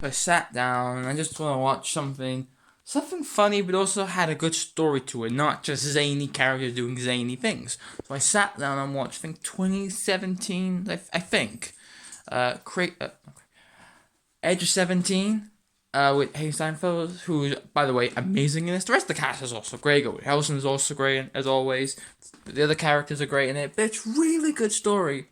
I sat down and I just want to watch something funny, but also had a good story to it, not just zany characters doing zany things. So I sat down and watched, I think, 2017, I think, Edge of 17, with Haley Steinfeld, who's, by the way, amazing in this. The rest of the cast is also great. Woody Harrelson is also great, as always. The other characters are great in it, but it's really good story.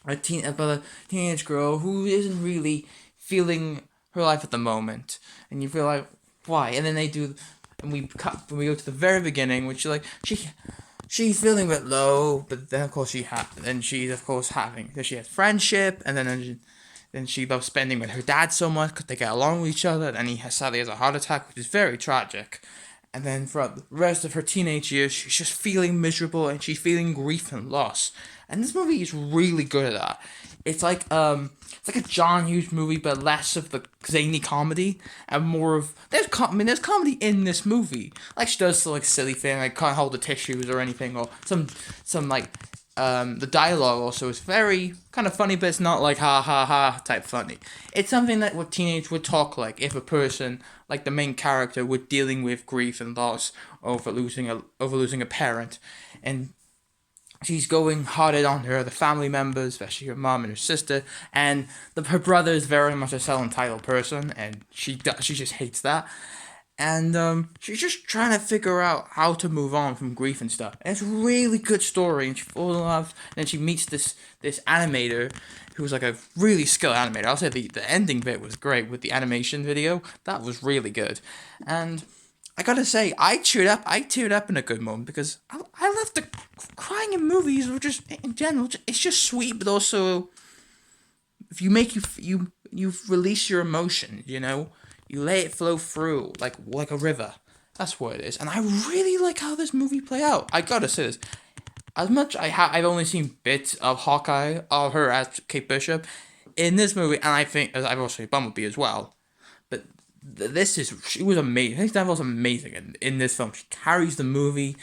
About a teenage girl who isn't really feeling her life at the moment, and you feel like, why? And then we go to the very beginning, which like she's feeling a bit low, but then of course she has friendship, and then she loves spending with her dad so much because they get along with each other. And sadly has a heart attack, which is very tragic. And then throughout the rest of her teenage years, she's just feeling miserable and she's feeling grief and loss. And this movie is really good at that. It's like a John Hughes movie, but less of the zany comedy and more of there's comedy in this movie. Like she does some like silly thing, like can't hold the tissues or anything, or some like the dialogue also is very kind of funny, but it's not like ha ha ha type funny. It's something that what teenage would talk like if a person like the main character were dealing with grief and loss over losing a parent, and she's going hard on her other family members, especially her mom and her sister, and her brother is very much a self-entitled person, and she just hates that. And she's just trying to figure out how to move on from grief and stuff. And it's a really good story, and she falls in love, and then she meets this animator who's like a really skilled animator. I'll say the ending bit was great with the animation video. That was really good. And I gotta say, I teared up in a good moment because I love the crying in movies, or just in general. It's just sweet, but also if you release your emotion, you let it flow through like a river. That's what it is, and I really like how this movie play out. I gotta say this, as much I've only seen bits of Hawkeye, of her as Kate Bishop, in this movie, and I think as I've also seen Bumblebee as well. But she was amazing. I think Stan was amazing in this film. She carries the movie,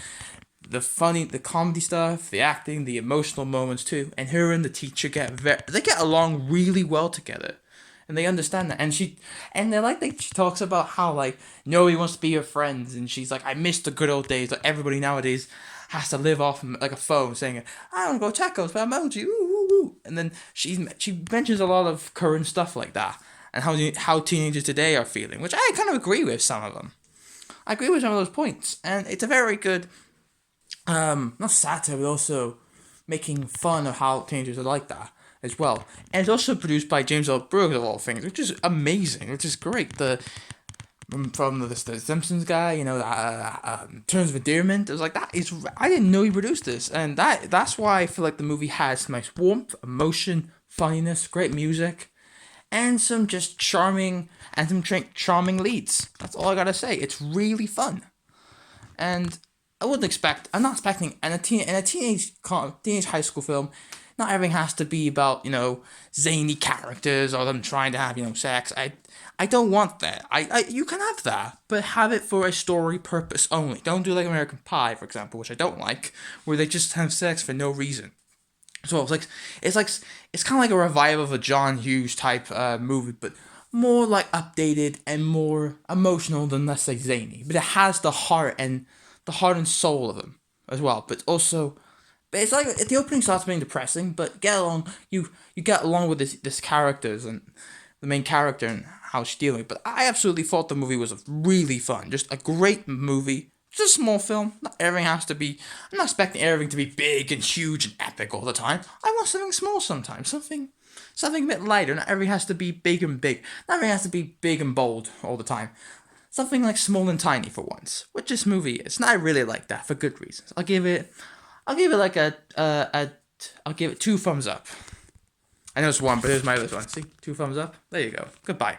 the comedy stuff, the acting, the emotional moments too. And her and the teacher they get along really well together, and they understand that. And she talks about how like nobody wants to be her friends, and she's like, I miss the good old days. Like everybody nowadays has to live off like a phone saying, I want to go tacos, but emoji, ooh, ooh, ooh. And then she mentions a lot of current stuff like that, and how teenagers today are feeling, which I kind of agree with some of them. I agree with some of those points, and it's a very good, not satire, but also making fun of how teenagers are like that as well. And it's also produced by James L. Brooks of all things, which is amazing, which is great. From the Simpsons guy, Terms of Endearment. It was like I didn't know he produced this, and that's why I feel like the movie has nice warmth, emotion, funniness, great music, and some just charming leads. That's all I gotta say. It's really fun, and I'm not expecting in a teenage high school film. Not everything has to be about zany characters or them trying to have sex. I don't want that. You can have that, but have it for a story purpose only. Don't do like American Pie, for example, which I don't like, where they just have sex for no reason. So it's kind of like a revival of a John Hughes type movie, but more like updated and more emotional than, let's say, zany. But it has the heart and soul of them as well. But also, it's like the opening starts being depressing, but you get along with this characters and the main character and how she's dealing. But I absolutely thought the movie was really fun, just a great movie. It's a small film. Not everything has to be. I'm not expecting everything to be big and huge and epic all the time. I want something small sometimes. Something a bit lighter. Not everything has to be big and big. Not everything has to be big and bold all the time. Something like small and tiny for once, which this movie is. And I really like that for good reasons. I'll give it like I'll give it 2 thumbs up. I know it's one, but here's my other one. See, 2 thumbs up. There you go. Goodbye.